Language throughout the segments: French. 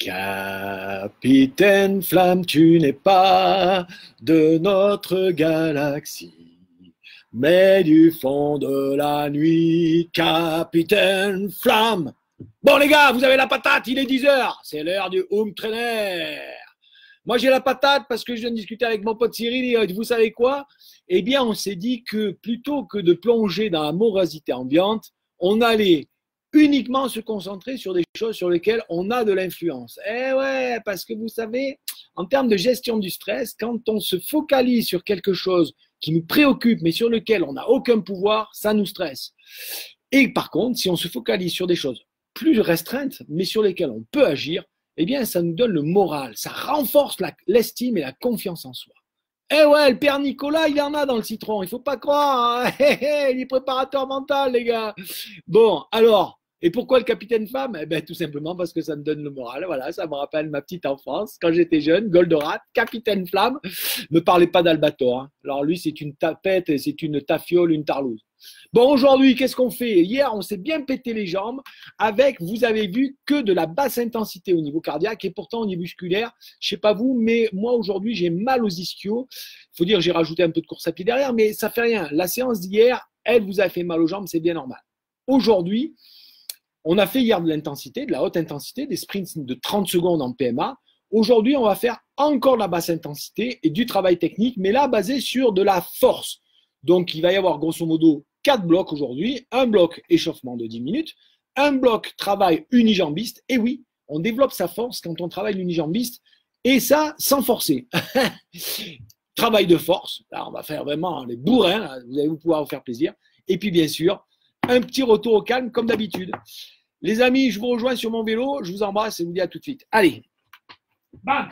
Capitaine Flamme, tu n'es pas de notre galaxie, mais du fond de la nuit, Capitaine Flamme. Bon les gars, vous avez la patate, il est 10h, c'est l'heure du home trainer. Moi j'ai la patate parce que je viens de discuter avec mon pote Cyril et vous savez quoi? Eh bien on s'est dit que plutôt que de plonger dans la morosité ambiante, on allait uniquement se concentrer sur des choses sur lesquelles on a de l'influence. Eh ouais, parce que vous savez, en termes de gestion du stress, quand on se focalise sur quelque chose qui nous préoccupe mais sur lequel on n'a aucun pouvoir, ça nous stresse. Et par contre, si on se focalise sur des choses plus restreintes mais sur lesquelles on peut agir, eh bien ça nous donne le moral, ça renforce l'estime et la confiance en soi. Eh ouais, le père Nicolas, il en a dans le citron, il faut pas croire, hein. Il est préparateur mental, les gars. Bon, alors, et pourquoi le capitaine femme? Eh ben, tout simplement parce que ça me donne le moral. Voilà, ça me rappelle ma petite enfance. Quand j'étais jeune, Goldorak, capitaine flamme, me parlez pas d'Albator, hein. Alors lui, c'est une tapette, c'est une tafiole, une tarlouse. Bon, aujourd'hui, qu'est-ce qu'on fait? Hier, on s'est bien pété les jambes avec, vous avez vu, que de la basse intensité au niveau cardiaque et pourtant au niveau musculaire. Je sais pas vous, mais moi, aujourd'hui, j'ai mal aux ischios. Il faut dire, j'ai rajouté un peu de course à pied derrière, mais ça fait rien. La séance d'hier, elle vous a fait mal aux jambes, c'est bien normal. Aujourd'hui, on a fait hier de l'intensité, de la haute intensité, des sprints de 30 secondes en PMA. Aujourd'hui, on va faire encore de la basse intensité et du travail technique, mais là, basé sur de la force. Donc, il va y avoir grosso modo 4 blocs aujourd'hui. Un bloc échauffement de 10 minutes, un bloc travail unijambiste. Et oui, on développe sa force quand on travaille l'unijambiste et ça sans forcer. Travail de force. Là, on va faire vraiment les bourrins. Là, vous allez pouvoir vous faire plaisir. Et puis, bien sûr, un petit retour au calme comme d'habitude. Les amis, je vous rejoins sur mon vélo. Je vous embrasse et vous dis à tout de suite. Allez. Bam.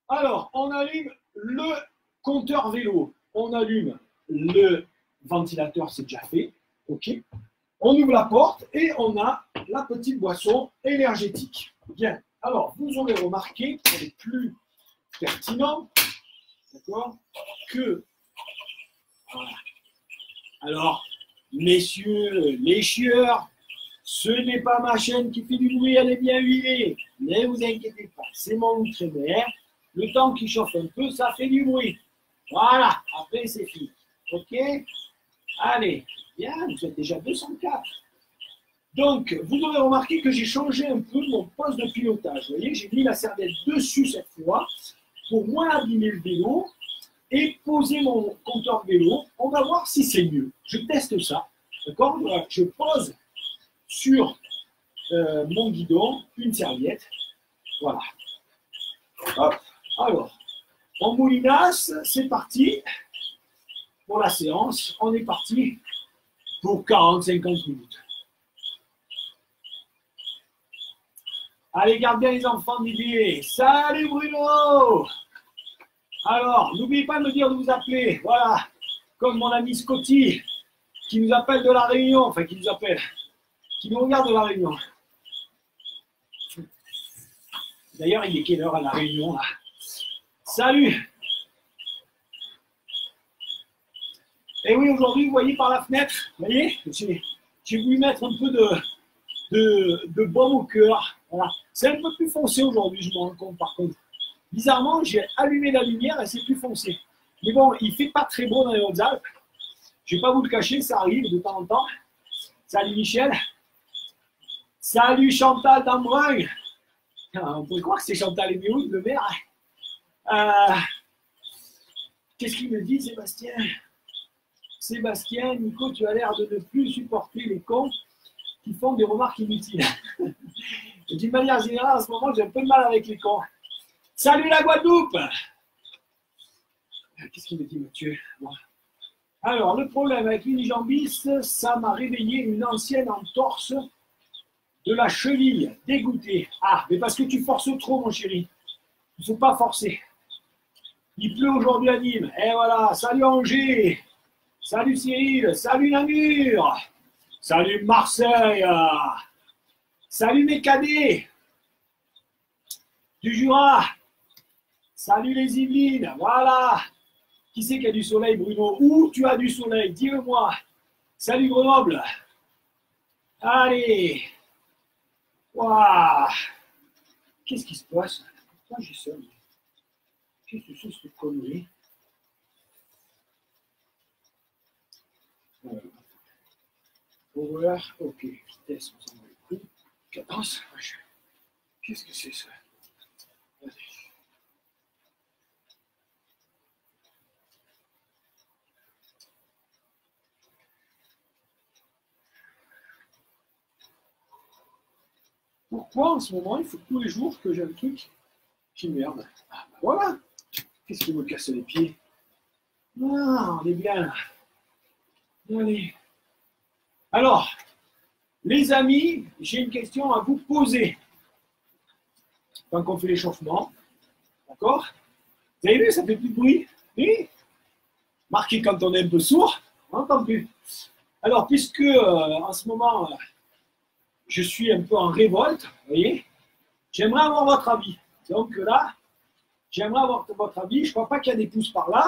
Alors, on allume le compteur vélo. On allume le ventilateur, c'est déjà fait. OK. On ouvre la porte et on a la petite boisson énergétique. Bien. Alors, vous aurez remarqué, pour les plus pertinents, d'accord, que voilà. Alors, messieurs les chieurs, ce n'est pas ma chaîne qui fait du bruit, elle est bien huilée. Ne vous inquiétez pas, c'est mon entraîneur. Le temps qui chauffe un peu, ça fait du bruit. Voilà, après c'est fini. OK? Allez, bien, vous êtes déjà 204. Donc, vous aurez remarqué que j'ai changé un peu mon poste de pilotage. Vous voyez, j'ai mis la serviette dessus cette fois pour moins abîmer le vélo et poser mon compteur vélo. On va voir si c'est mieux. Je teste ça. D'accord? Je pose sur mon guidon une serviette. Voilà. Hop. Alors, en moulinasse, c'est parti pour la séance. On est parti pour 40-50 minutes. Allez, garde bien les enfants d'idée. Salut Bruno! Alors, n'oubliez pas de me dire de vous appeler. Voilà, comme mon ami Scotty, qui nous appelle de la Réunion, enfin qui nous appelle, qui nous regarde de la Réunion. D'ailleurs, il est quelle heure à la Réunion là? Salut! Et oui, aujourd'hui, vous voyez par la fenêtre, vous voyez, j'ai voulu mettre un peu de baume au cœur. Voilà. C'est un peu plus foncé aujourd'hui, je me rends compte par contre. Bizarrement, j'ai allumé la lumière et c'est plus foncé. Mais bon, il ne fait pas très beau dans les Hautes-Alpes. Je ne vais pas vous le cacher, ça arrive de temps en temps. Salut Michel. Salut Chantal d'Embrun. On pourrait croire que c'est Chantal et Méoud, le maire. Qu'est-ce qu'il me dit, Sébastien? Sébastien, Nico, tu as l'air de ne plus supporter les cons qui font des remarques inutiles. D'une manière générale, en ce moment, j'ai un peu de mal avec les cons. Salut la Guadeloupe! Qu'est-ce qu'il me dit, Mathieu? Bon. Alors, le problème avec l'unijambiste, ça m'a réveillé une ancienne entorse de la cheville, dégoûté. Ah, mais parce que tu forces trop, mon chéri. Il ne faut pas forcer. Il pleut aujourd'hui à Nîmes. Et voilà, salut Angers! Salut Cyril, salut Namur, salut Marseille, salut mes cadets du Jura, salut les Yvelines, voilà. Qui c'est qui a du soleil, Bruno? Où tu as du soleil? Dis-le-moi. Salut Grenoble. Allez. Waouh! Qu'est-ce qui se passe? Pourquoi j'ai ça? Qu'est-ce que c'est cette connerie? Power, ok, vitesse, on s'en va les coups. Cadence, qu'est-ce que c'est ça? Vas-y. Pourquoi en ce moment il faut tous les jours que j'ai un truc qui merde? Ah, ben voilà! Qu'est-ce qui me casse les pieds? Ah, on est bien là. Allez. Alors, les amis, j'ai une question à vous poser. Tant qu'on fait l'échauffement, d'accord? Vous avez vu, ça fait plus de bruit? Oui? Marqué quand on est un peu sourd, on n'entend plus. Alors, puisque en ce moment, je suis un peu en révolte, vous voyez, j'aimerais avoir votre avis. Donc là, j'aimerais avoir votre avis. Je ne crois pas qu'il y a des pouces par là,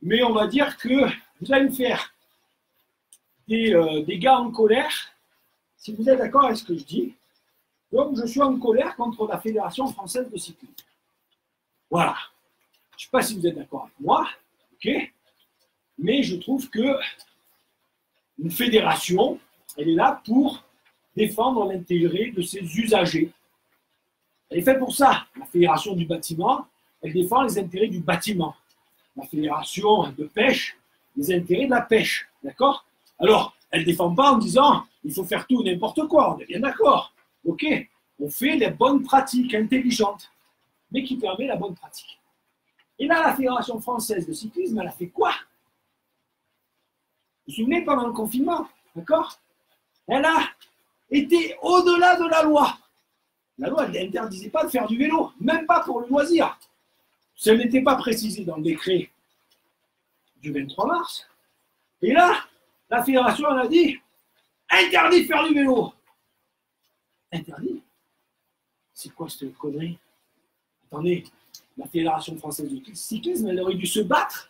mais on va dire que vous allez me faire des gars en colère, si vous êtes d'accord avec ce que je dis. Donc, je suis en colère contre la Fédération française de cyclisme. Voilà. Je ne sais pas si vous êtes d'accord avec moi, ok, mais je trouve que une fédération, elle est là pour défendre l'intérêt de ses usagers. Elle est faite pour ça. La fédération du bâtiment, elle défend les intérêts du bâtiment. La fédération de pêche, les intérêts de la pêche. D'accord? Alors, elle ne défend pas en disant il faut faire tout n'importe quoi. On est bien d'accord. Ok? On fait les bonnes pratiques intelligentes, mais qui permet la bonne pratique. Et là, la Fédération française de cyclisme, elle a fait quoi? Vous vous souvenez, pendant le confinement, d'accord? Elle a été au-delà de la loi. La loi, elle n'interdisait pas de faire du vélo, même pas pour le loisir. Ça n'était pas précisé dans le décret du 23 mars. Et là, la fédération, elle a dit interdit de faire du vélo. Interdit? C'est quoi cette connerie? Attendez, la Fédération française de cyclisme, elle aurait dû se battre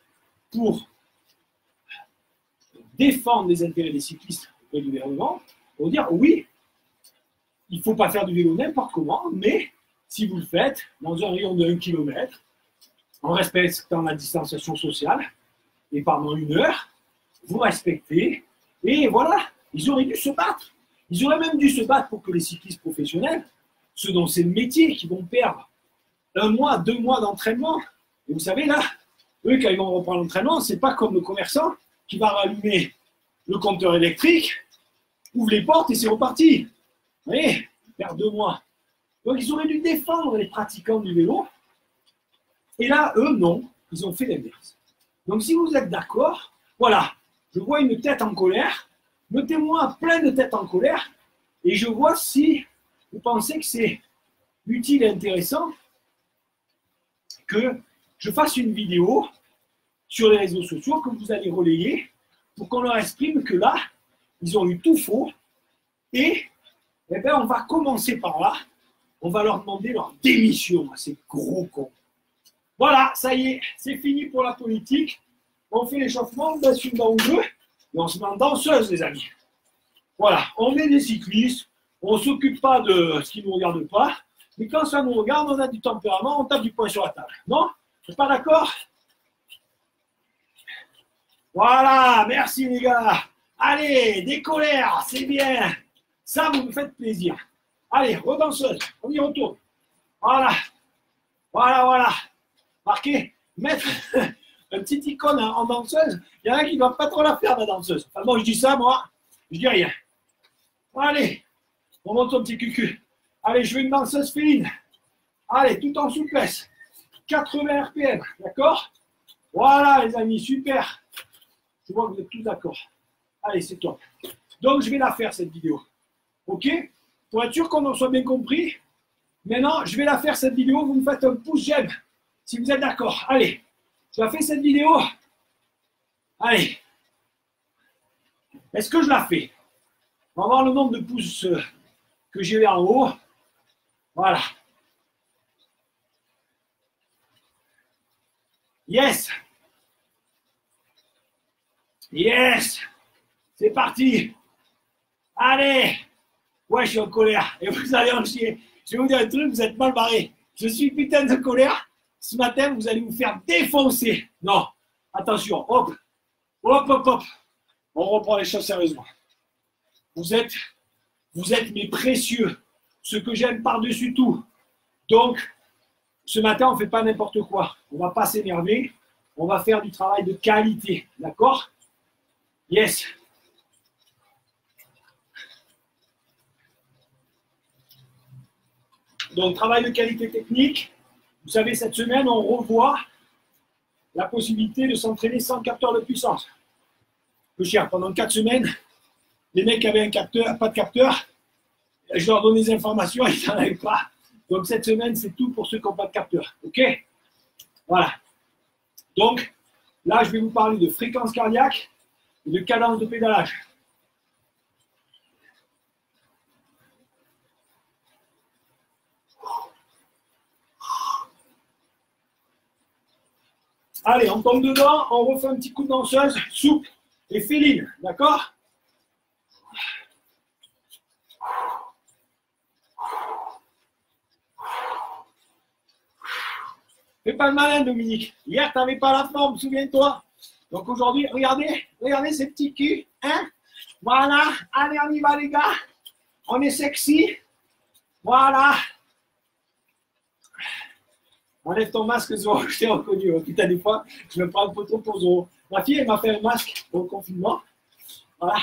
pour défendre les intérêts des cyclistes et du gouvernement, pour dire oui, il ne faut pas faire du vélo n'importe comment, mais si vous le faites dans un rayon de 1 km, en respectant la distanciation sociale, et pendant 1 heure, vous respectez, et voilà, ils auraient dû se battre. Ils auraient même dû se battre pour que les cyclistes professionnels, ceux dont c'est le métier, qui vont perdre 1 mois, 2 mois d'entraînement. Et vous savez, là, eux, quand ils vont reprendre l'entraînement, c'est pas comme le commerçant qui va rallumer le compteur électrique, ouvre les portes et c'est reparti. Vous voyez, ils perdent 2 mois. Donc, ils auraient dû défendre les pratiquants du vélo. Et là, eux, non, ils ont fait l'inverse. Donc, si vous êtes d'accord, voilà, je vois une tête en colère, notez-moi plein de têtes en colère, et je vois si vous pensez que c'est utile et intéressant que je fasse une vidéo sur les réseaux sociaux que vous allez relayer pour qu'on leur exprime que là, ils ont eu tout faux, et eh bien, on va commencer par là, on va leur demander leur démission à ces gros cons. Voilà, ça y est, c'est fini pour la politique. On fait l'échauffement, on baisse une dent ou deux, et on se met en danseuse, les amis. Voilà, on est des cyclistes, on ne s'occupe pas de ce qui ne nous regarde pas, mais quand ça nous regarde, on a du tempérament, on tape du poing sur la table. Non? Vous n'êtes pas d'accord? Voilà, merci les gars. Allez, des colères, c'est bien. Ça, vous me faites plaisir. Allez, redanseuse, on y retourne. Voilà, voilà, voilà. Marquez, mettre un petit icône en danseuse. Il y en a qui ne doivent pas trop la faire, la danseuse. Enfin, moi, je dis ça, moi, je dis rien. Allez, on monte son petit cucu. Allez, je veux une danseuse féline. Allez, tout en souplesse. 80 RPM, d'accord? Voilà, les amis, super. Je vois que vous êtes tous d'accord. Allez, c'est top. Donc, je vais la faire, cette vidéo. OK? Pour être sûr qu'on en soit bien compris, maintenant, je vais la faire, cette vidéo. Vous me faites un pouce j'aime, si vous êtes d'accord. Allez, je la fais, cette vidéo. Allez. Est-ce que je la fais? On va voir le nombre de pouces que j'ai en haut. Voilà. Yes. Yes. C'est parti. Allez. Ouais, je suis en colère. Et vous allez en chier. Je vais vous dire un truc, vous êtes mal barrés. Je suis putain de colère. Ce matin, vous allez vous faire défoncer. Non. Attention. Hop. Hop, hop, hop. On reprend les choses sérieusement. Vous êtes mes précieux. Ce que j'aime par-dessus tout. Donc, ce matin, on ne fait pas n'importe quoi. On ne va pas s'énerver. On va faire du travail de qualité. D'accord? Yes. Donc, travail de qualité technique. Vous savez, cette semaine, on revoit la possibilité de s'entraîner sans capteur de puissance. Peu cher. Pendant 4 semaines, les mecs avaient un capteur, pas de capteur. Je leur donne des informations, ils n'en avaient pas. Donc, cette semaine, c'est tout pour ceux qui n'ont pas de capteur. OK? Voilà. Donc, là, je vais vous parler de fréquence cardiaque et de cadence de pédalage. Allez, on tombe dedans, on refait un petit coup de danseuse, souple et féline, d'accord? Fais pas le malin, Dominique. Hier, tu n'avais pas la forme, souviens-toi. Donc aujourd'hui, regardez ces petits culs. Hein? Voilà, allez, on y va, les gars. On est sexy. Voilà. Enlève ton masque, Zoro, je t'ai reconnu. Putain, des fois, je me prends un peu trop pour Zoro. Ma fille, elle m'a fait un masque au confinement. Voilà.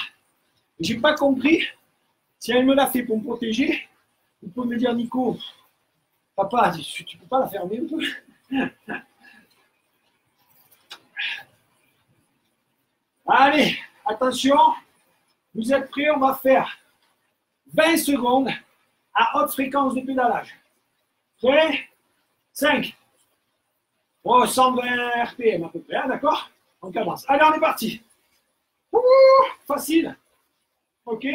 J'ai pas compris si elle me l'a fait pour me protéger. Vous pouvez me dire, Nico, papa, tu peux pas la fermer un peu? Allez, attention, vous êtes prêts? On va faire 20 secondes à haute fréquence de pédalage. Prêt? 5. Oh, 120 RPM à peu près, hein, d'accord? On commence. Allez, on est parti. Ouh, facile. OK.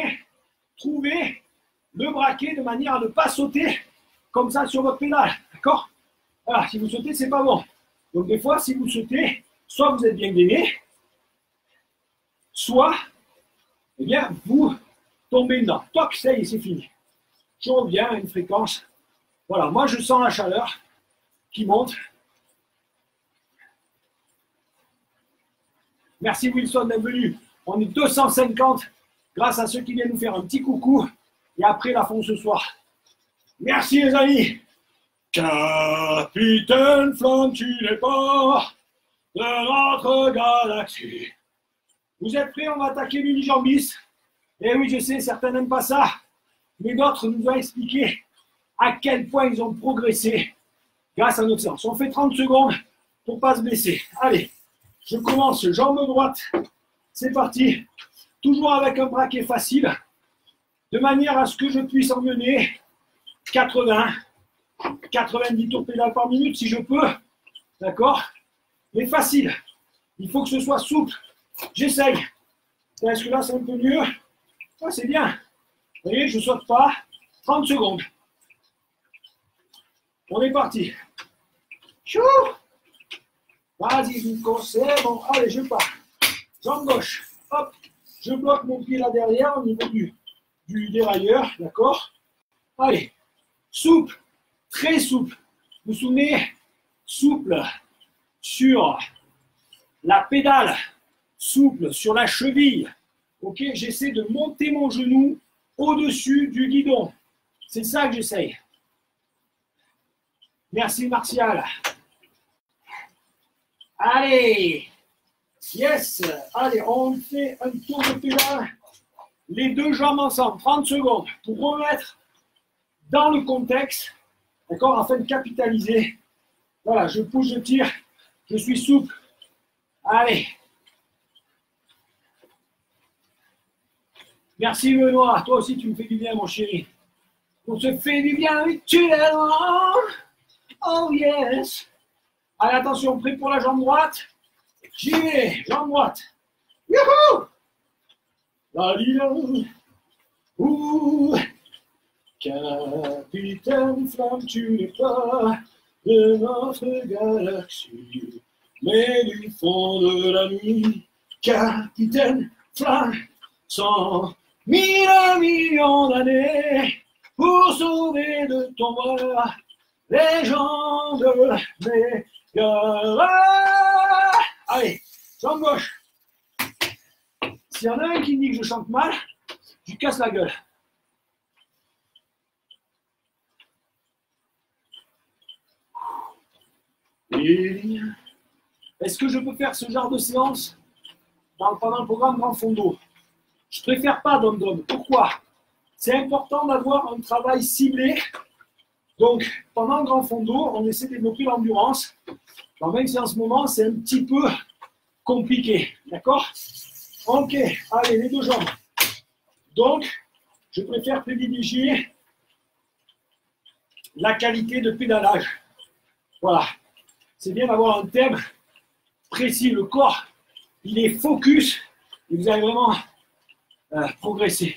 Trouvez le braquet de manière à ne pas sauter comme ça sur votre pédale. D'accord? Voilà, si vous sautez, c'est pas bon. Donc, des fois, si vous sautez, soit vous êtes bien gainé, soit, eh bien, vous tombez dedans. Toc, ça y est, c'est fini. Je reviens à une fréquence. Voilà, moi, je sens la chaleur qui monte. Merci Wilson d'être venu. On est 250 grâce à ceux qui viennent nous faire un petit coucou. Et après la fond ce soir. Merci les amis. Capitaine Flamme, tu n'es pas de notre galaxie. Vous êtes prêts? On va attaquer l'unijambis. Eh oui, je sais, certains n'aiment pas ça. Mais d'autres nous ont expliqué à quel point ils ont progressé grâce à notre séance. On fait 30 secondes pour ne pas se blesser. Allez, je commence, jambe droite. C'est parti. Toujours avec un braquet facile, de manière à ce que je puisse emmener 80, 90 tours pédale par minute si je peux. D'accord? Mais facile. Il faut que ce soit souple. J'essaye. Est-ce que là, c'est un peu mieux? Ça, c'est bien. Vous voyez, je ne saute pas. 30 secondes. On est parti. Chou! Vas-y, Nico, c'est bon. Allez, je pars. Jambe gauche. Hop. Je bloque mon pied là derrière au niveau du dérailleur. D'accord? Allez. Souple. Très souple. Vous vous souvenez? Souple sur la pédale. Souple sur la cheville. Ok? J'essaie de monter mon genou au-dessus du guidon. C'est ça que j'essaye. Merci Martial. Allez. Yes. Allez, on fait un tour de pédale. Les deux jambes ensemble. 30 secondes pour remettre dans le contexte. D'accord? Afin de capitaliser. Voilà, je pousse, je tire. Je suis souple. Allez. Merci Benoît. Toi aussi, tu me fais du bien, mon chéri. On se fait du bien mutuellement. Oh yes. Allez, attention, prêt pour la jambe droite. J'y vais, jambe droite. Youhou! La lila. Ouh. Capitaine Flamme, tu n'es pas de notre galaxie, mais du fond de la nuit. Capitaine Flamme, sans mille millions d'années pour sauver de ton bras les gens de mes cœurs. Allez, jambe gauche. S'il y en a un qui dit que je chante mal, je lui casse la gueule. Est-ce que je peux faire ce genre de séance pendant le programme Grand Fond d'eau? Je préfère pas Dom-Dom. Pourquoi? C'est important d'avoir un travail ciblé. Donc, pendant le Grand Fond d'eau, on essaie de développer l'endurance. Même si en ce moment, c'est un petit peu compliqué. D'accord? Ok, allez, les deux jambes. Donc, je préfère privilégier la qualité de pédalage. Voilà. C'est bien d'avoir un thème précis. Le corps, il est focus et vous allez vraiment progresser.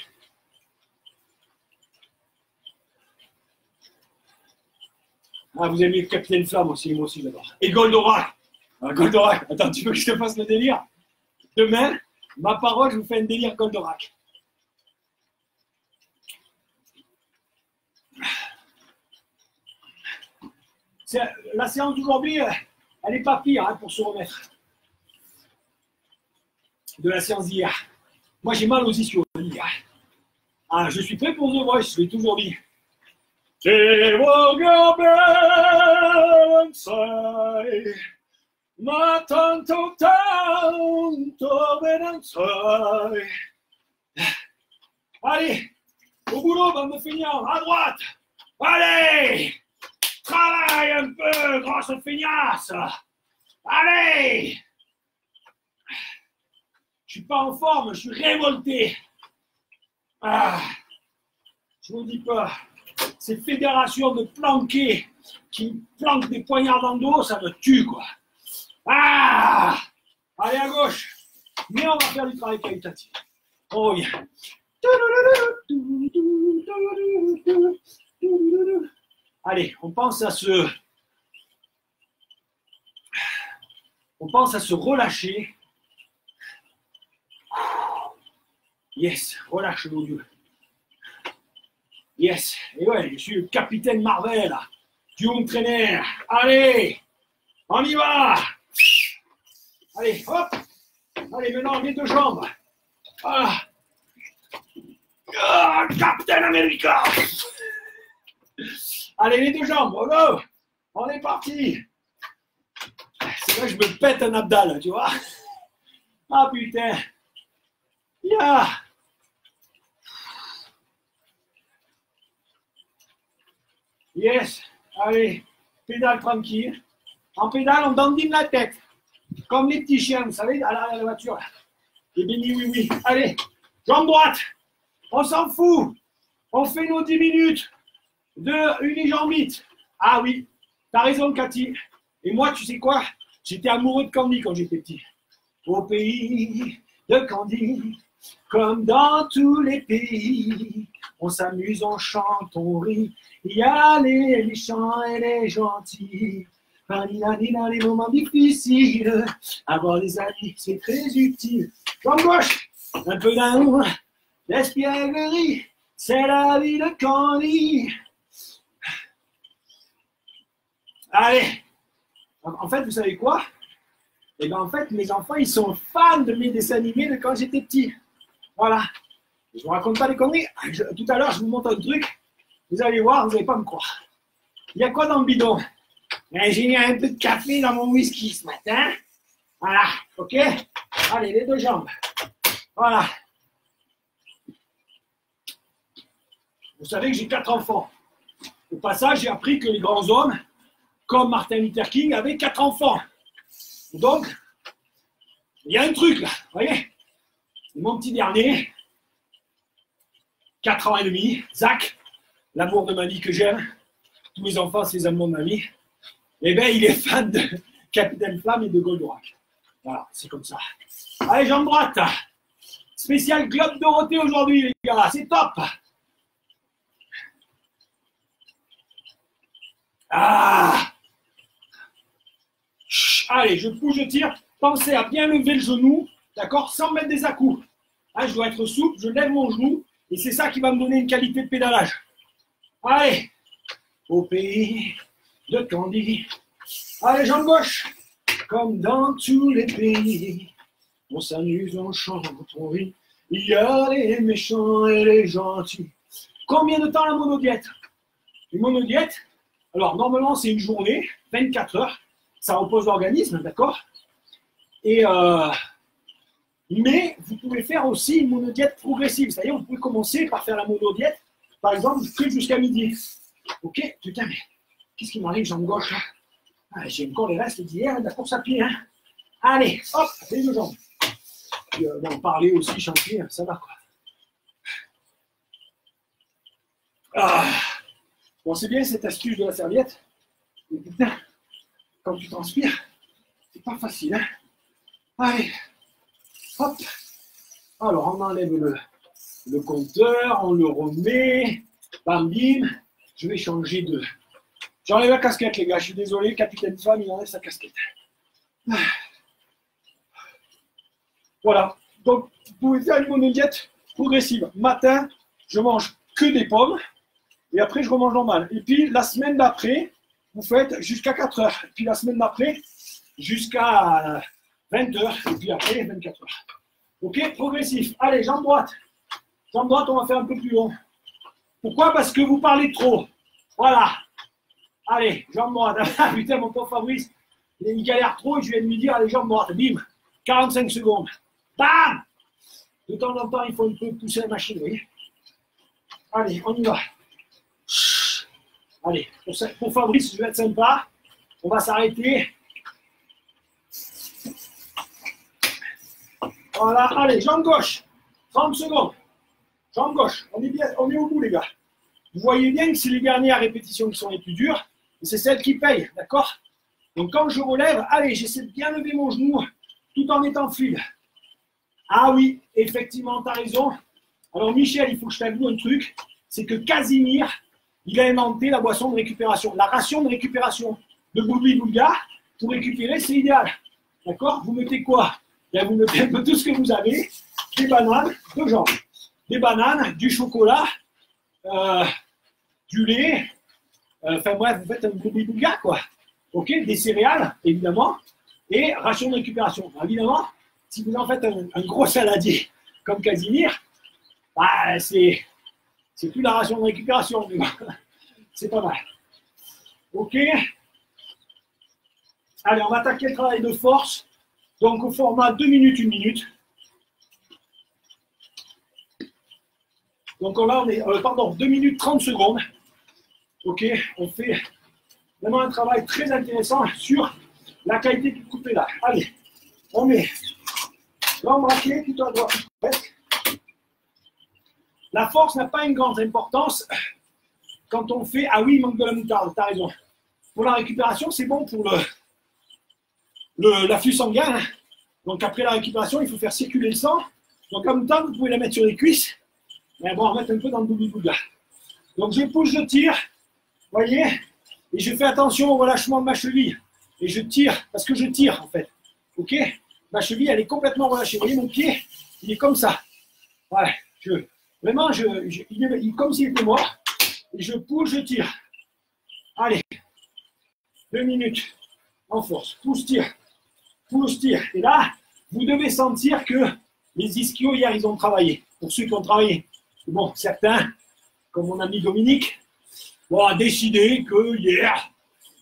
Ah, vous aimez Capitaine Flamme aussi, moi aussi j'adore. Et Goldorak. Goldorak, attends, tu veux que je te fasse le délire? Demain, ma parole, je vous fais un délire Goldorak. La séance d'aujourd'hui, elle n'est pas pire hein, pour se remettre de la séance d'hier. Moi, j'ai mal aux ischios hier. Ah, je suis prêt pour The Voice, je l'ai toujours dit. Allez, au boulot, bande de feignants, à droite. Allez, travaille un peu, grosse feignasse. Allez. Je suis pas en forme, je suis révolté. Ah, je vous dis pas, ces fédérations de planqués qui me planquent des poignards dans le dos, ça me tue, quoi. Ah, allez à gauche. Mais on va faire du travail qualitatif. Oh yeah. Allez, on pense à se relâcher. Yes, relâche mon Dieu. Yes, et ouais, je suis le capitaine Marvel, là. Du home trainer. Allez, on y va. Allez, hop. Allez, maintenant, les deux jambes. Voilà. Ah, Captain America. Allez, les deux jambes, go. On est parti. C'est vrai que je me pète un abdal, tu vois. Ah, putain. Yeah. Yes. Allez, pédale tranquille. En pédale, on dandine la tête. Comme les petits chiens, vous savez, à la voiture. Et béni, oui, oui. Allez, jambe droite. On s'en fout. On fait nos 10 minutes de unijambite. Ah oui, t'as raison, Cathy. Et moi, tu sais quoi? J'étais amoureux de Candy quand j'étais petit. Au pays de Candy, comme dans tous les pays, on s'amuse, on chante, on rit. Il y a les méchants et les gentils. Les moments difficiles, avoir des amis, c'est très utile. Jambe gauche, un peu d'amour, l'espièglerie, c'est la vie de Candy. Allez, en fait, vous savez quoi? Eh bien, en fait, mes enfants, ils sont fans de mes dessins animés de quand j'étais petit. Voilà. Je ne vous raconte pas des conneries. Tout à l'heure, je vous montre un truc. Vous allez voir, vous n'allez pas me croire. Il y a quoi dans le bidon? J'ai mis un peu de café dans mon whisky ce matin. Voilà, ok? Allez, les deux jambes. Voilà. Vous savez que j'ai 4 enfants. Au passage, j'ai appris que les grands hommes, comme Martin Luther King, avaient 4 enfants. Donc, il y a un truc là, vous voyez? Mon petit dernier, 4 ans et demi, Zach, l'amour de ma vie que j'aime. Tous mes enfants, c'est les amours de ma vie. Eh bien, il est fan de Capitaine Flamme et de Goldorak. Voilà, c'est comme ça. Allez, jambe droite. Spécial Globe Dorothée aujourd'hui, les gars. C'est top. Ah. Allez, je pousse, je tire. Pensez à bien lever le genou, d'accord, sans mettre des à-coups. Là, je dois être souple, je lève mon genou et c'est ça qui va me donner une qualité de pédalage. Allez, au pays de Candy. Allez, jambe gauche. Comme dans tous les pays, on s'amuse, on chante, on rit. Il y a les méchants et les gentils. Combien de temps la monodiète? Une monodiète, alors normalement c'est une journée, 24 heures. Ça repose l'organisme, d'accord? Et mais vous pouvez faire aussi une monodiète progressive. C'est-à-dire, vous pouvez commencer par faire la monodiète, par exemple, que jusqu'à midi. Ok? Putain, mais qu'est-ce qui m'arrive, jambe gauche là? Ah, j'ai encore les restes d'hier de la course à pied. Hein? Allez, hop, les deux jambes. Puis, en parler aussi, chanter, ça va quoi. Ah. Bon, c'est bien cette astuce de la serviette. Mais putain, quand tu transpires, c'est pas facile. Hein? Allez, hop. Alors, on enlève le compteur, on le remet. Bam, bim. Je vais changer de... J'enlève la casquette, les gars. Je suis désolé, capitaine femme, il enlève sa casquette. Voilà. Donc, vous pouvez faire une monodiète progressive. Matin, je mange que des pommes. Et après, je remange normal. Et puis, la semaine d'après, vous faites jusqu'à 4 heures. Et puis, la semaine d'après, jusqu'à 20 heures. Et puis après, 24 heures. Ok, progressif. Allez, jambe droite. Jambe droite, on va faire un peu plus long. Pourquoi? Parce que vous parlez trop. Voilà. Allez, jambe droite. Ah, putain, mon pauvre Fabrice, il galère trop et je viens de lui dire, allez, jambe droite. Bim. 45 secondes. Bam! De temps en temps, il faut un peu pousser la machine, vous voyez. Allez, on y va. Allez, pour Fabrice, je vais être sympa. On va s'arrêter. Voilà, allez, jambe gauche. 30 secondes. Jambe gauche. On est bien, on est au bout, les gars. Vous voyez bien que c'est les dernières répétitions qui sont les plus dures. Et c'est celles qui payent, d'accord? Donc quand je relève, allez, j'essaie de bien lever mon genou tout en étant fluide. Ah oui, effectivement, tu as raison. Alors Michel, il faut que je t'avoue un truc, c'est que Casimir, il a inventé la boisson de récupération. La ration de récupération de Bouli Boulga, pour récupérer, c'est idéal. D'accord? Vous mettez quoi? Bien, vous mettez un peu tout ce que vous avez, des bananes, deux jambes. Des bananes, du chocolat, du lait, enfin bref, vous faites un Bouli Boulga, quoi. Ok? Des céréales, évidemment, et ration de récupération. Alors, évidemment, si vous en faites un gros saladier comme Casimir, bah, c'est plus la ration de récupération, mais bon, c'est pas mal. Ok. Allez, on va attaquer le travail de force. Donc, au format 2 minutes, 1 minute. Donc là, on est, 2 minutes 30 secondes. Ok, on fait vraiment un travail très intéressant sur la qualité du coup de pédale. Allez, on met l'embraqué plutôt à droite. La force n'a pas une grande importance quand on fait... Ah oui, il manque de la moutarde, tu as raison. Pour la récupération, c'est bon pour l'afflux sanguin. Hein. Donc après la récupération, il faut faire circuler le sang. Donc la moutarde, vous pouvez la mettre sur les cuisses. Mais bon, on va mettre un peu dans le bouli-boulga. Donc je pousse, je tire. Vous voyez? Et je fais attention au relâchement de ma cheville. Et je tire, parce que je tire en fait. Ok? Ma cheville, elle est complètement relâchée. Vous voyez, mon pied, il est comme ça. Ouais, vraiment, il est comme s'il était mort. Et je pousse, je tire. Allez, 2 minutes en force. Pousse, tire. Pousse, tire. Et là, vous devez sentir que les ischios, hier, ils ont travaillé. Pour ceux qui ont travaillé. Bon, certains, comme mon ami Dominique, ont décidé que hier,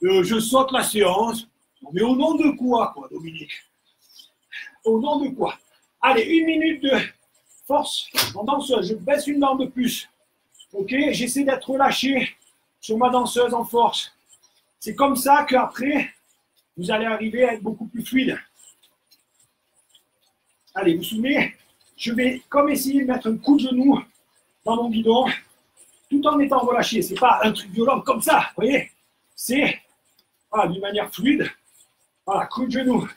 je saute la séance. Mais au nom de quoi, Dominique? Au nom de quoi? Allez, 1 minute de force en danseuse. Je baisse une barre de plus. Ok, j'essaie d'être relâché sur ma danseuse en force. C'est comme ça qu'après, vous allez arriver à être beaucoup plus fluide. Allez, vous vous souvenez, je vais comme essayer de mettre un coup de genou dans mon guidon, tout en étant relâché. C'est pas un truc violent comme ça, vous voyez. C'est voilà, d'une manière fluide. Voilà, coup de genou.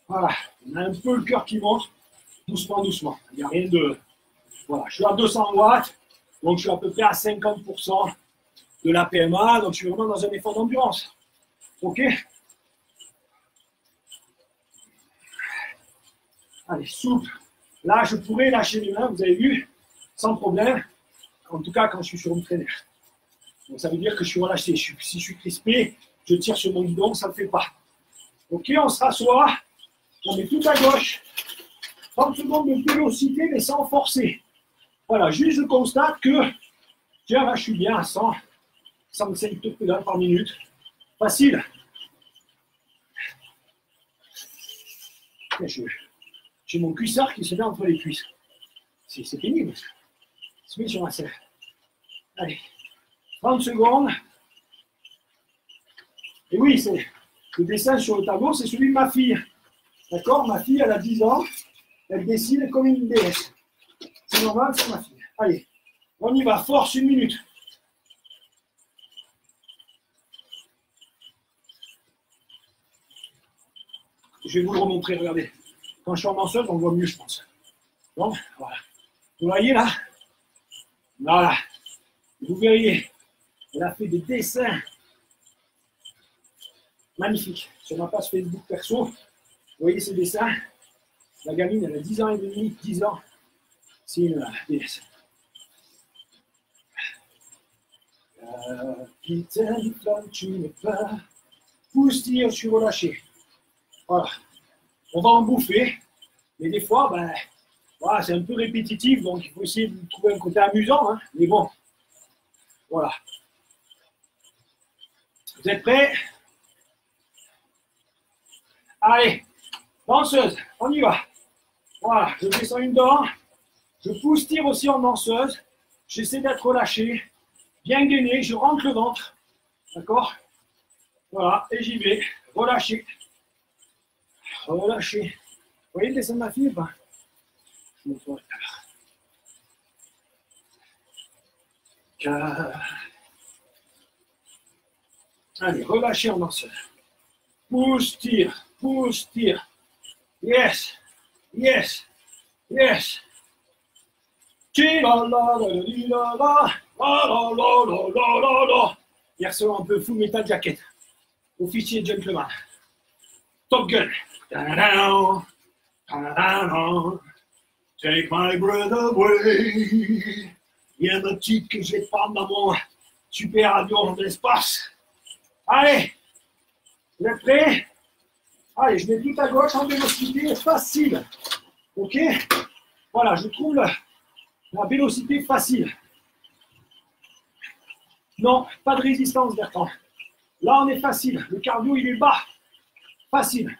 Voilà, on a un peu le cœur qui monte, doucement, doucement. Il n'y a rien de... Voilà, je suis à 200 watts, donc je suis à peu près à 50% de la PMA, donc je suis vraiment dans un effort d'endurance. Ok? Allez, souple. Là, je pourrais lâcher mes mains, vous avez vu, sans problème. En tout cas, quand je suis sur une traînère. Donc, ça veut dire que je suis relâché. Si je suis crispé, je tire sur mon guidon, ça ne le fait pas. Ok, on se rassoit. On met tout à gauche. 30 secondes de vélocité, mais sans forcer. Voilà, juste je constate que, tiens, là, je suis bien à 105 tours par minute. Facile. J'ai mon cuissard qui se met entre les cuisses. C'est pénible. Il se met sur la selle. Allez, 30 secondes. Et oui, c'est le dessin sur le tableau, c'est celui de ma fille. D'accord? Ma fille, elle a 10 ans. Elle dessine comme une déesse. C'est normal, c'est ma fille. Allez, on y va. Force, 1 minute. Je vais vous le remontrer, regardez. Quand je suis en danseuse, on voit mieux, je pense. Bon, voilà. Vous voyez là? Voilà. Vous verriez, elle a fait des dessins magnifiques sur ma page Facebook perso. Vous voyez ces dessins? La gamine, elle a 10 ans et demi, 10 ans. C'est une déesse. Capitaine Flamme, tu n'es pas. Pousse-tire, je suis relâché. Voilà. On va en bouffer. Mais des fois, ben, voilà, c'est un peu répétitif, donc il faut essayer de trouver un côté amusant. Hein, mais bon, voilà. Vous êtes prêts? Allez, danseuse, on y va. Voilà, je descends une dent. Je pousse, tire aussi en danseuse. J'essaie d'être relâché, bien gainé. Je rentre le ventre. D'accord? Voilà, et j'y vais. Relâché. Relâché. Vous voyez le dessin de ma fille ou pas? Je me vois tout à l'heure. Allez, relâchez en danseuse. Pousse, tire. Pousse, tire. Yes. Yes. Yes. Hier soir, un peu Full Metal Jacket. Officier gentleman. Top Gun. Take my breath away. Il y a un type que je vais prendre dans mon super avion de l'espace. Allez, vous êtes prêts? Allez, je mets tout à gauche en vélocité, facile. Ok? Voilà, je trouve la vélocité facile. Non, pas de résistance, Bertrand. Là, on est facile. Le cardio, il est bas. Facile.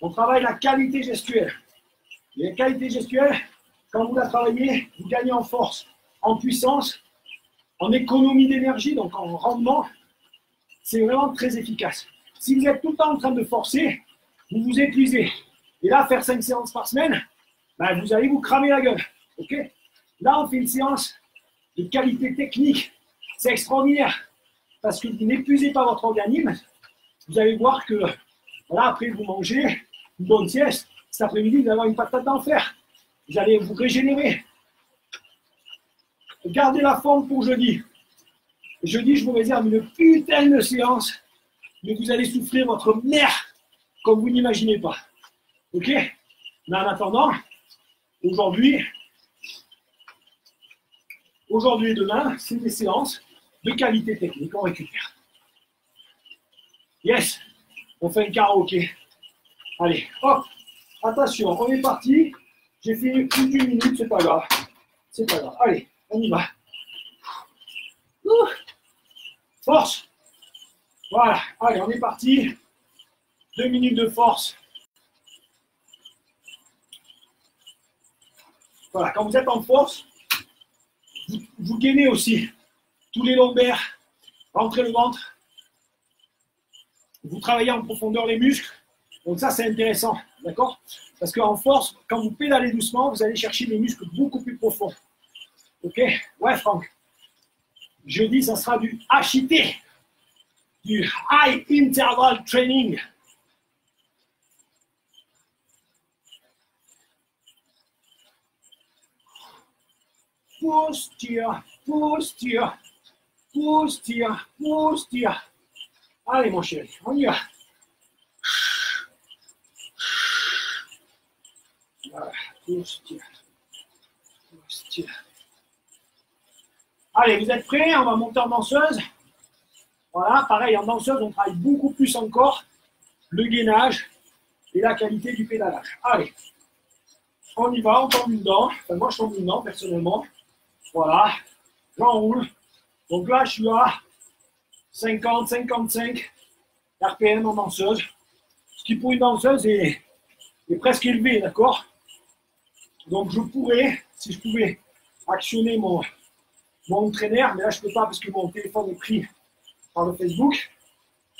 On travaille la qualité gestuelle. Et la qualité gestuelle, quand vous la travaillez, vous gagnez en force, en puissance, en économie d'énergie, donc en rendement. C'est vraiment très efficace. Si vous êtes tout le temps en train de forcer, vous vous épuisez. Et là, faire 5 séances par semaine, ben, vous allez vous cramer la gueule. Ok? Là, on fait une séance de qualité technique. C'est extraordinaire. Parce que vous n'épuisez pas votre organisme. Vous allez voir que, voilà, après vous mangez une bonne sieste. Cet après-midi, vous allez avoir une patate d'enfer. Vous allez vous régénérer. Gardez la forme pour jeudi. Jeudi, je vous réserve une putain de séance. Mais vous allez souffrir votre merde comme vous n'imaginez pas. Ok? Mais en attendant, aujourd'hui et demain, c'est des séances de qualité technique. On récupère. Yes! On fait un karaoké. Allez, hop! Attention, on est parti. J'ai fini plus d'une minute, c'est pas grave. C'est pas grave. Allez, on y va. Force! Voilà, allez, on est parti. 2 minutes de force. Voilà, quand vous êtes en force, vous gainez aussi tous les lombaires, rentrez le ventre. Vous travaillez en profondeur les muscles. Donc ça, c'est intéressant, d'accord? Parce qu'en force, quand vous pédalez doucement, vous allez chercher des muscles beaucoup plus profonds. Ok? Ouais, Franck. Jeudi, ça sera du HIT, du High Interval Training. Pousse, tire, pousse, tire, pousse, tire, pousse, tire. Allez, mon chéri, on y va. on se tire. On se tire. Allez, vous êtes prêts? On va monter en danseuse. Voilà, pareil, en danseuse, on travaille beaucoup plus encore le gainage et la qualité du pédalage. Allez, on y va, on tombe une dent. Enfin, moi, je tombe une dent, personnellement. Voilà, j'enroule. Donc là, je suis à 50, 55 RPM en danseuse. Ce qui pour une danseuse est presque élevé, d'accord? Donc je pourrais, si je pouvais actionner mon entraîneur, mais là je ne peux pas parce que mon téléphone est pris par le Facebook,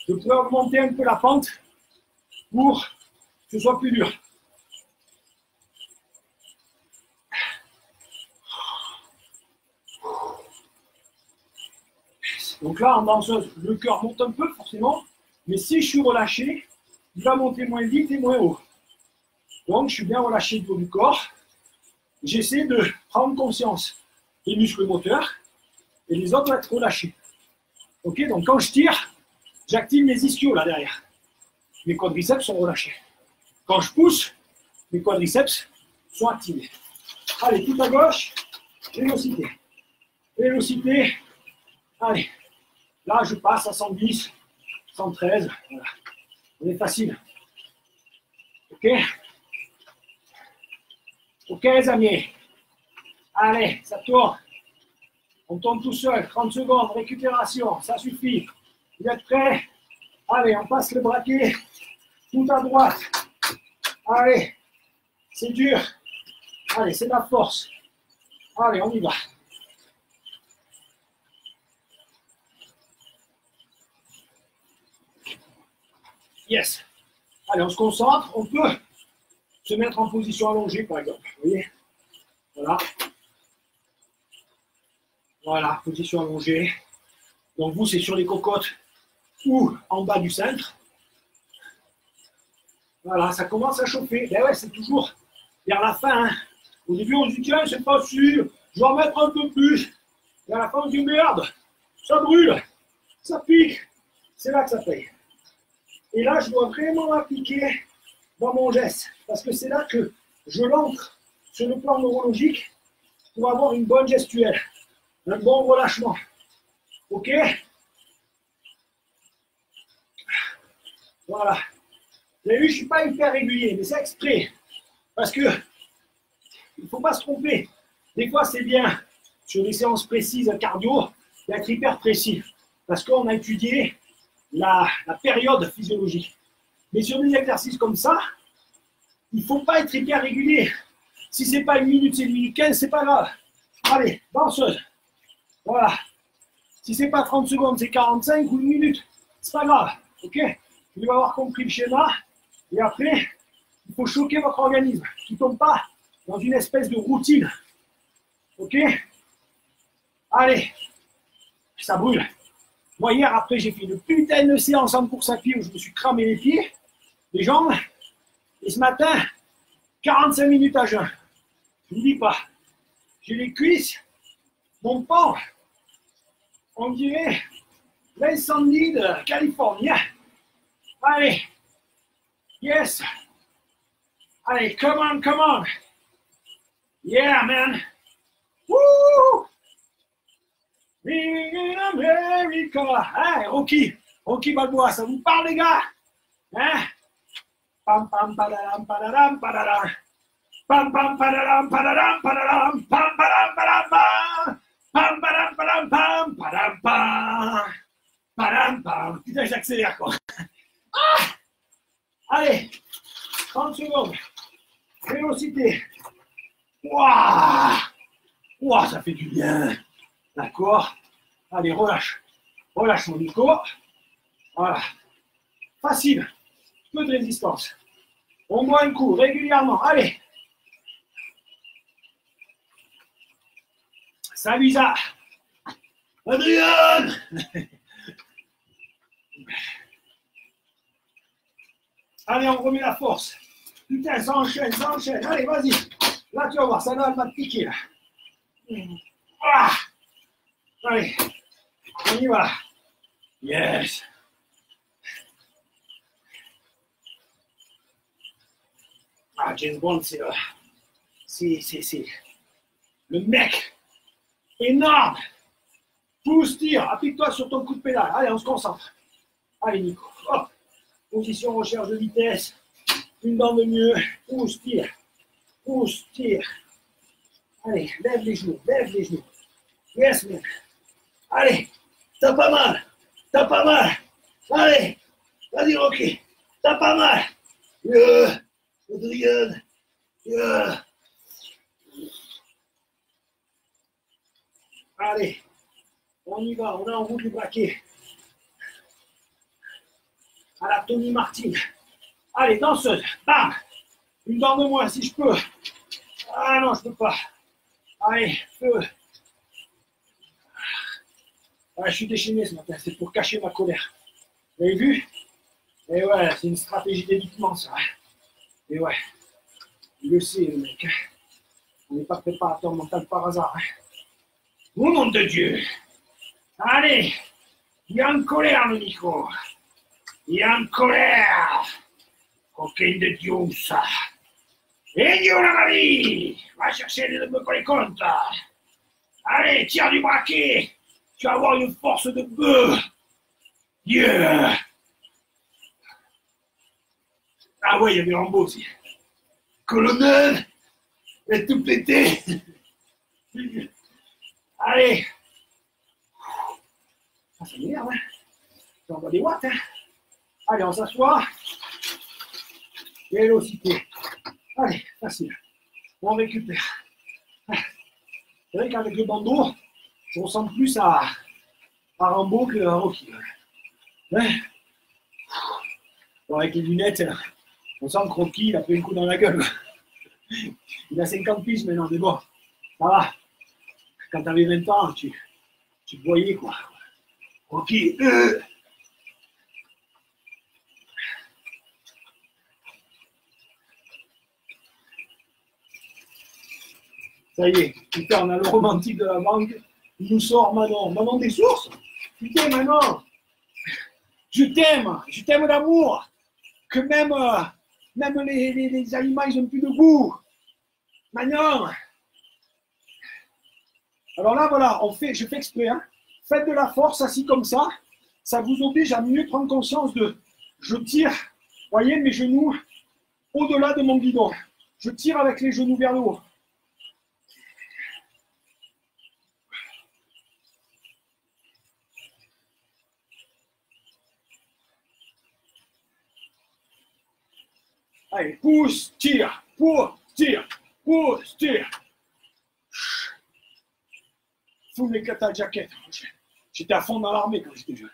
je pourrais augmenter un peu la pente pour que ce soit plus dur. Donc là, en danseuse, le cœur monte un peu forcément, mais si je suis relâché, il va monter moins vite et moins haut. Donc je suis bien relâché du haut du corps. J'essaie de prendre conscience des muscles moteurs et les autres vont être relâchés. Ok, donc quand je tire, j'active mes ischios là derrière. Mes quadriceps sont relâchés. Quand je pousse, mes quadriceps sont activés. Allez, tout à gauche, vélocité. Vélocité, allez. Là, je passe à 110, 113. Voilà. On est facile. Ok? Ok, les amis. Allez, ça tourne. On tourne tout seul. 30 secondes, récupération. Ça suffit. Vous êtes prêts? Allez, on passe le braquet tout à droite. Allez, c'est dur. Allez, c'est de la force. Allez, on y va. Yes. Allez, on se concentre. On peut se mettre en position allongée, par exemple. Vous voyez? Voilà. Voilà, position allongée. Donc vous, c'est sur les cocottes ou en bas du cintre. Voilà, ça commence à chauffer. Ben ouais, c'est toujours vers la fin. Hein. Au début, on se dit, tiens, c'est pas sûr, je vais en mettre un peu plus. Et à la fin, on se dit, merde, ça brûle, ça pique. C'est là que ça paye. Et là, je dois vraiment appliquer dans mon geste. Parce que c'est là que je l'ancre sur le plan neurologique pour avoir une bonne gestuelle, un bon relâchement. Ok? Voilà. Vous avez vu, je ne suis pas hyper régulier, mais c'est exprès. Parce que il ne faut pas se tromper. Des fois, c'est bien, sur des séances précises cardio, d'être hyper précis. Parce qu'on a étudié la période physiologique. Mais sur des exercices comme ça, il ne faut pas être hyper régulier. Si ce n'est pas 1 minute, c'est 1 minute 15, c'est pas grave. Allez, danseuse. Voilà. Si ce n'est pas 30 secondes, c'est 45 ou 1 minute. C'est pas grave. Ok? Vous devez avoir compris le schéma. Et après, il faut choquer votre organisme. Qui ne tombe pas dans une espèce de routine. Ok? Allez. Ça brûle. Moi, hier, après, j'ai fait une putain de séance en course à pied où je me suis cramé les pieds, les jambes. Et ce matin, 45 minutes à jeun. Je ne vous dis pas. J'ai les cuisses, mon pan, on dirait l'incendie de Californie. Allez. Yes. Allez, come on, come on. Yeah, man. Woo! Living in America. Hein, Rocky Balboa, ça vous parle, les gars? Hein? Pam, pam, padaram, padaram, padaram. Pam, pam, padaram, padaram, padaram. Pam, padam, padam, pam. Pam, padam, padam, pam. Padam, pam. Padam, pam. Putain, j'accélère, quoi. Ah! Allez, 30 secondes. Vélocité. Waouh! Waouh, ça fait du bien. D'accord? Allez, relâche. Relâche mon corps. Voilà. Facile. Peu de résistance. On boit un coup régulièrement. Allez. Salut Isa. Adrien. Allez, on remet la force. Putain, ça enchaîne, ça enchaîne. Allez, vas-y. Là, tu vas voir, ça va pas te piquer. Là. Ah. Allez, on y va. Yes. Ah, James Bond, c'est le mec énorme. Pousse, tire, applique-toi sur ton coup de pédale. Allez, on se concentre. Allez, Nico. Hop. Position, recherche de vitesse. Une dent de mieux. Pousse, tire. Pousse, tire. Allez, lève les genoux, lève les genoux. Yes, man. Allez, t'as pas mal. T'as pas mal. Allez, vas-y, Rocky. T'as pas mal. Adrien. Allez, on y va, on est en route du braquet. À la Tony Martin. Allez, danseuse, bam. Une dent de moins si je peux. Ah non, je peux pas. Allez, feu. Ah, je suis déchaîné ce matin, c'est pour cacher ma colère. Vous avez vu? Et ouais, c'est une stratégie d'évitement, ça. Et ouais, il le sait, le mec. On n'est pas préparateur mental par hasard. Au nom de Dieu. Allez, il y a une colère, le Nico. Il y a une colère. Coquin de Dieu, ça. Et Dieu, la vie. Va chercher les comptes. Allez, tire du braquet. Tu vas avoir une force de bœuf. Yeah. Ah ouais, il y avait Rambo aussi. Colonel, est tout pété. Allez. Ah, ça m'énerve, hein. J'envoie des watts, hein. Allez, on s'assoit. Vélocité. Allez, facile. On récupère. C'est vrai qu'avec le bandeau, je ressemble plus à Rambo que à Rocky. Ouais. Bon, avec les lunettes, on sent que Rocky, il a pris un coup dans la gueule. Il a 50 piges maintenant, mais bon, ça va. Quand t'avais 20 ans, tu te voyais, quoi. Rocky, Ça y est, putain, on a le romantique de la banque. Il nous sort Manon. Manon des sources. Putain, Manon. Je t'aime d'amour. Que même les aliments, ils n'ont plus de goût. Manon. Alors là, voilà, je fais exprès. Hein. Faites de la force assis comme ça. Ça vous oblige à mieux prendre conscience de je tire, voyez, mes genoux au-delà de mon guidon. Je tire avec les genoux vers le haut. Allez, pousse, tire, pousse, tire, pousse, tire. Fous les catas jaquettes. J'étais à fond dans l'armée quand j'étais jeune.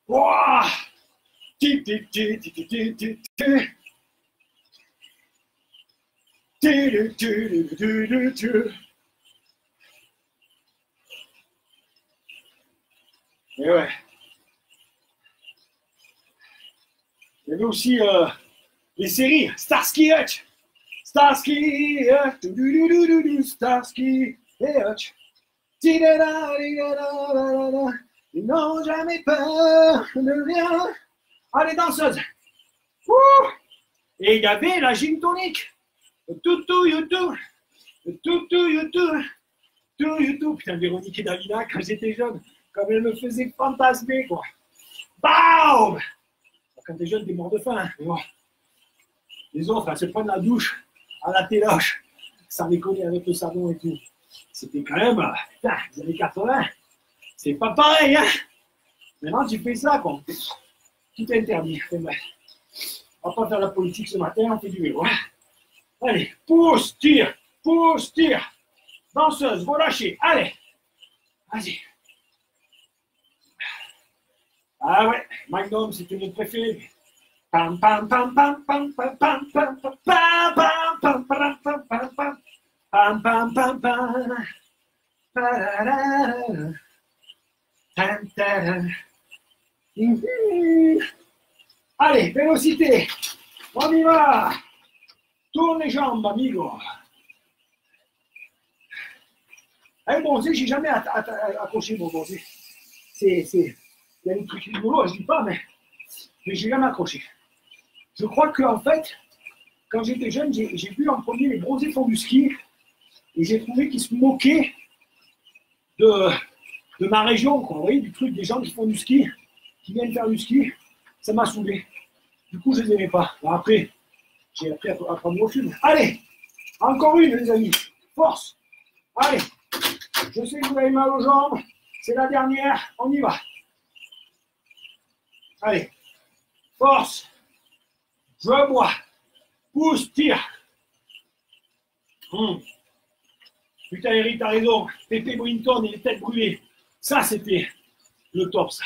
Ouah, ti ti ti ti ti ti ti ti. Et ouais. Il y avait aussi les séries Starsky Hutch. Starsky Hutch. Starsky et Hutch. Ils n'ont jamais peur de rien. Allez, danseuse. Et il y avait la gin tonic. Toutou, youtou. Toutou, youtou. Toutou, youtou. Putain, Véronique et Davina, quand j'étais jeune, comme elle me faisait fantasmer, quoi. Bam! Quand t'es jeune, t'es mort de faim. Hein. Mais bon. Les autres, elles se prennent la douche à la téloche. Ça déconne avec le savon et tout. C'était quand même, putain, les années 80. C'est pas pareil, hein. Maintenant, tu fais ça, quoi. Tout est interdit. Bref. On va pas faire la politique ce matin, on fait du vélo. Hein. Allez, pousse, tire, pousse, tire. Danseuse, relâchez. Allez. Vas-y. Ah ouais, Magnum, c'était mon préféré. Pam pam pam pam pam pam pam pam pam pam pam pam pam pam pam pam pam pam pam. Allez, vélocité. On y va. Tourne les jambes, amigo. Eh, bon, j'ai jamais accroché mon bronzé. Il y a des trucs rigolos, je dis pas, mais j'ai jamais accroché. Je crois qu'en fait, quand j'étais jeune, j'ai vu en premier les bronzés font du ski Et j'ai trouvé qu'ils se moquaient de ma région, quoi. Vous voyez, du truc des gens qui font du ski, qui viennent faire du ski. Ça m'a saoulé. Du coup, je ne les aimais pas. Alors après, j'ai appris à prendre au film. Allez, encore une, les amis. Force. Allez, je sais que vous avez mal aux jambes. C'est la dernière. On y va. Allez, force. Je bois. Pousse, tire. Putain, Eric, t'as raison. Pépé Brinton et les têtes brûlées. Ça, c'était le top, ça.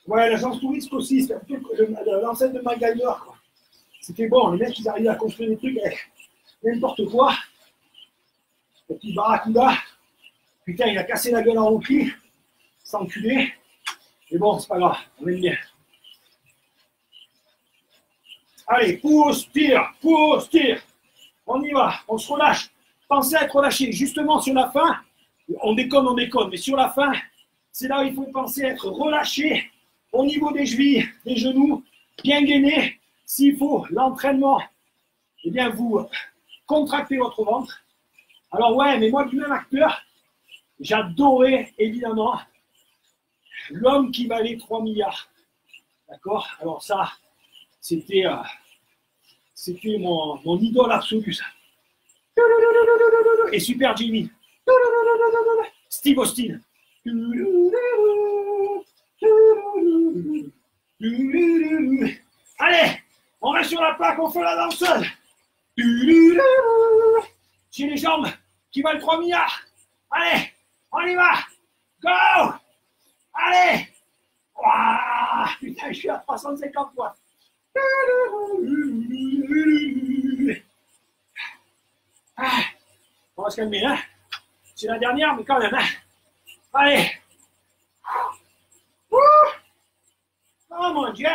Ouais, l'agence touriste aussi, c'était un peu l'ancêtre de MacGyver, quoi. C'était bon, les mecs, ils arrivaient à construire des trucs avec n'importe quoi. Le petit barracuda. Putain, il a cassé la gueule en rookie. C'est enculé. Mais bon, c'est pas grave, on aime bien. Allez, pousse, tire, pousse, tire. On y va, on se relâche. Pensez à être relâché. Justement, sur la fin, on déconne, mais sur la fin, c'est là où il faut penser à être relâché au niveau des chevilles, des genoux, bien gainé. S'il faut, l'entraînement, eh bien, vous contractez votre ventre. Alors, ouais, mais moi, du même acteur, j'adorais, évidemment, l'homme qui valait 3 milliards. D'accord? Alors, ça, c'était mon idole absolue, ça. Et Super Jimmy. Steve Austin. Allez, on reste sur la plaque, on fait la danseuse. J'ai les jambes qui valent 3 milliards. Allez, on y va. Go. Allez. Ouah, putain, je suis à 350 fois. Ah, on va se calmer, hein. C'est la dernière, mais quand même, hein. Allez. Oh mon Dieu.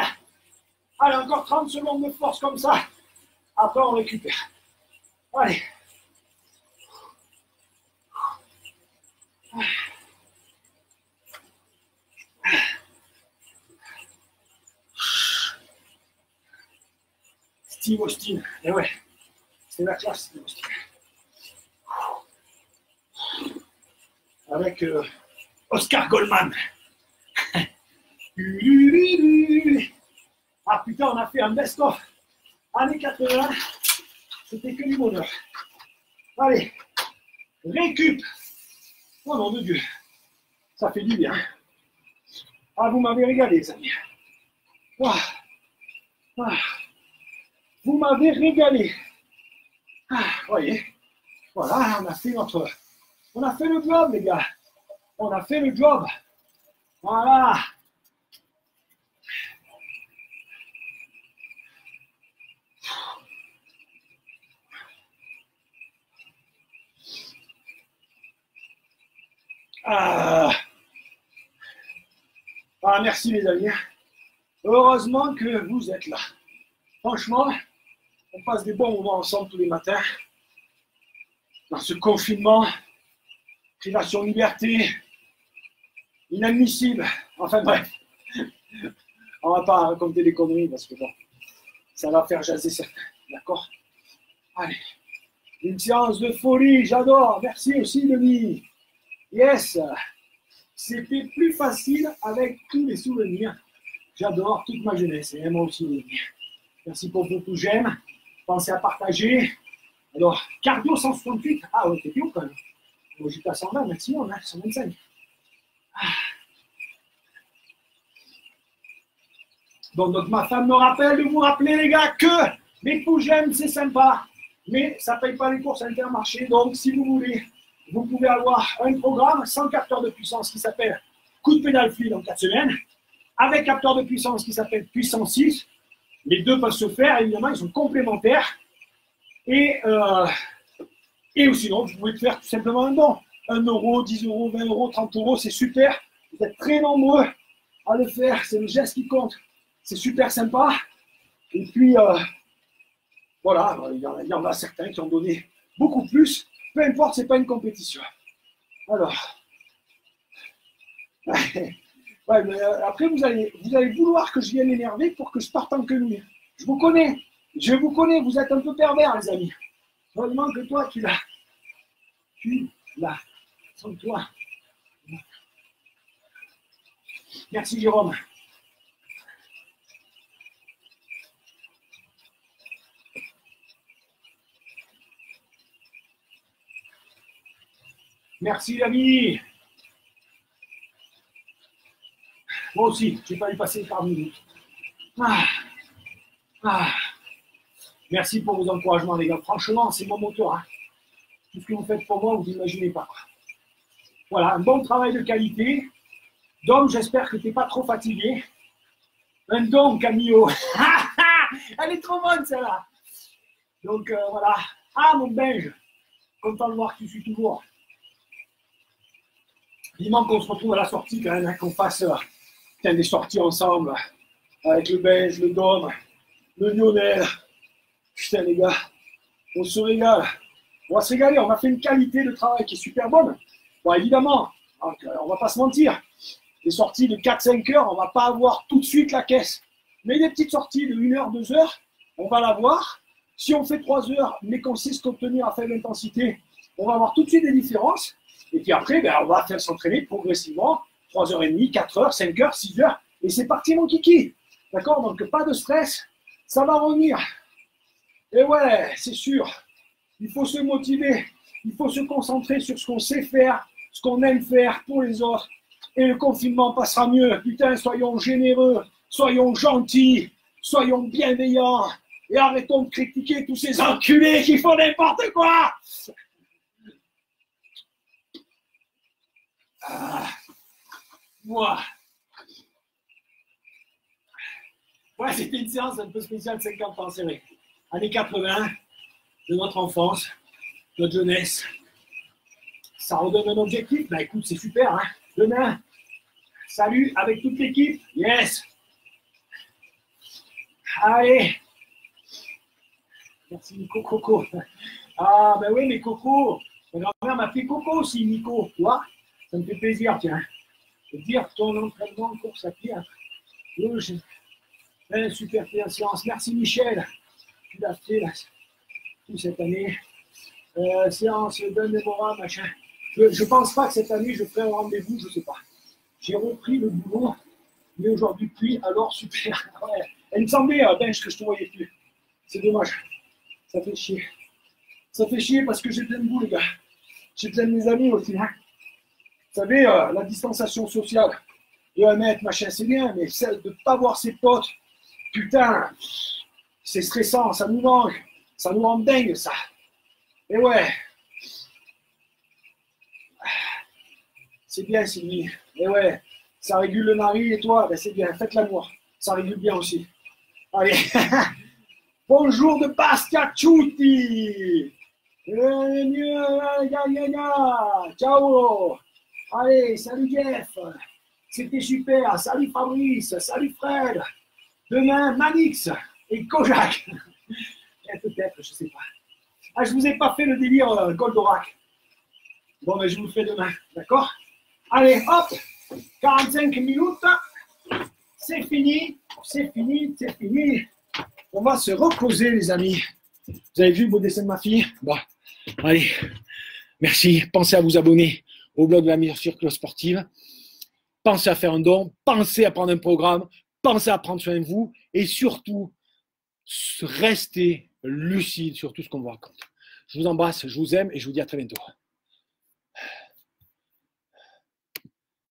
Allez, encore 30 secondes de force comme ça. Après, on récupère. Allez. Steve Austin. Eh ouais. C'est la classe, Steve Austin. Avec Oscar Goldman. Ah putain, on a fait un best-of années 80. C'était que du bonheur. Allez, récup. Oh nom de Dieu, ça fait du bien. Ah, vous m'avez régalé, les amis. Ah. Ah. Vous m'avez régalé. Ah, voyez, voilà, on a fait le job, les gars. On a fait le job. Voilà. Ah, merci les amis. Heureusement que vous êtes là. Franchement, on passe des bons moments ensemble tous les matins. Dans ce confinement, privation de liberté, inadmissible. Enfin bref, on va pas raconter des conneries parce que bon, ça va faire jaser certains. D'accord? Allez, une séance de folie, j'adore. Merci aussi, Denis. Yes, c'était plus facile avec tous les souvenirs. J'adore toute ma jeunesse et moi aussi. Merci pour beaucoup, j'aime. Pensez à partager. Alors, cardio 168. Ah ouais, t'es bien quand même. Moi, j'étais à 120 maximum, hein, 125. Ah. Bon, donc ma femme me rappelle de vous rappeler, les gars, que les coups j'aime, c'est sympa, mais ça ne paye pas les courses Intermarché. Donc, si vous voulez, vous pouvez avoir un programme sans capteur de puissance qui s'appelle coup de pédale fluide en 4 semaines, avec capteur de puissance qui s'appelle puissance 6. Les deux peuvent se faire, évidemment, ils sont complémentaires. Et sinon, vous pouvez faire tout simplement un don. 1 euro, 10 euros, 20 euros, 30 euros, c'est super. Vous êtes très nombreux à le faire, c'est le geste qui compte. C'est super sympa. Et puis, voilà, il y en a certains qui ont donné beaucoup plus. Peu importe, ce n'est pas une compétition. Alors, ouais, mais après, vous allez vouloir que je vienne m'énerver pour que je parte en quenouille. Je vous connais, vous êtes un peu pervers, les amis. Heureusement que toi, tu l'as. Tu l'as. Sans toi. Merci, Jérôme. Merci, l'ami. Moi aussi, je n'ai pas eu passer par minutes. Ah. Ah. Merci pour vos encouragements, les gars. Franchement, c'est mon moteur. Hein. Tout ce que vous faites pour moi, vous n'imaginez pas. Voilà, un bon travail de qualité. Dom, j'espère que tu n'es pas trop fatigué. Un don, Camillo. Elle est trop bonne, celle-là. Donc, voilà. Ah, mon belge. Content de voir que tu suis toujours. Vivement qu'on se retrouve à la sortie, quand même, hein, qu'on fasse des sorties ensemble. Avec le belge, le Dom, le Lionel. Putain, les gars, on se régale. On va se régaler. On a fait une qualité de travail qui est super bonne. Bon, évidemment, on ne va pas se mentir. Les sorties de 4-5 heures, on ne va pas avoir tout de suite la caisse. Mais des petites sorties de 1 heure, 2 heures, on va l'avoir. Si on fait 3 heures, mais qu'on sait se contenir à faible intensité, on va avoir tout de suite des différences. Et puis après, ben, on va faire s'entraîner progressivement. 3h30, 4 heures, 5 heures, 6 heures. Et c'est parti, mon kiki. D'accord? Donc, pas de stress. Ça va revenir. Et ouais, c'est sûr. Il faut se motiver. Il faut se concentrer sur ce qu'on sait faire, ce qu'on aime faire pour les autres. Et le confinement passera mieux. Putain, soyons généreux, soyons gentils, soyons bienveillants. Et arrêtons de critiquer tous ces enculés qui font n'importe quoi. Ah, moi. Ouais, c'était une séance un peu spéciale de 50 ans, c'est vrai. Années 80, de notre enfance, notre jeunesse. Ça redonne un objectif. Bah écoute, c'est super, hein. Demain, salut avec toute l'équipe. Yes. Allez. Merci Nico Coco. Ah ben oui, mais Coco, ma grand-mère m'a fait Coco aussi, Nico. Tu vois, ça me fait plaisir, tiens. De dire ton entraînement en course à pied. Super séance. Merci Michel. Tu l'as fait là, toute cette année. Séance d'un mémorable, machin. Je pense pas que cette année je ferai un rendez-vous, je sais pas. J'ai repris le boulot, mais aujourd'hui puis, alors super. Ouais. Il me semblait, Bench, que je te voyais plus. C'est dommage. Ça fait chier. Ça fait chier parce que j'ai plein de vous, les gars. J'ai plein de mes amis aussi. Hein. Vous savez, la distanciation sociale, de 1 mètre, machin, c'est bien, mais celle de ne pas voir ses potes, putain, c'est stressant, ça nous manque. Ça nous rend dingue, ça. Et ouais. C'est bien, Sylvie. Et ouais, ça régule le mari et toi, ben c'est bien, faites l'amour. Ça régule bien aussi. Allez. Bonjour de Bastia Ciuti. Ciao. Allez, salut Jeff. C'était super. Salut Fabrice. Salut Fred. Demain, Manix et Kojak. Peut-être, je sais pas. Ah, je vous ai pas fait le délire Goldorak. Bon, mais je vous le fais demain, d'accord? Allez, hop, 45 minutes, c'est fini, c'est fini, c'est fini. On va se reposer, les amis. Vous avez vu le beau dessin de ma fille? Bon, allez, merci. Pensez à vous abonner au blog de la meilleure circuit sportive. Pensez à faire un don, pensez à prendre un programme, pensez à prendre soin de vous et surtout, restez lucide sur tout ce qu'on vous raconte. Je vous embrasse, je vous aime et je vous dis à très bientôt.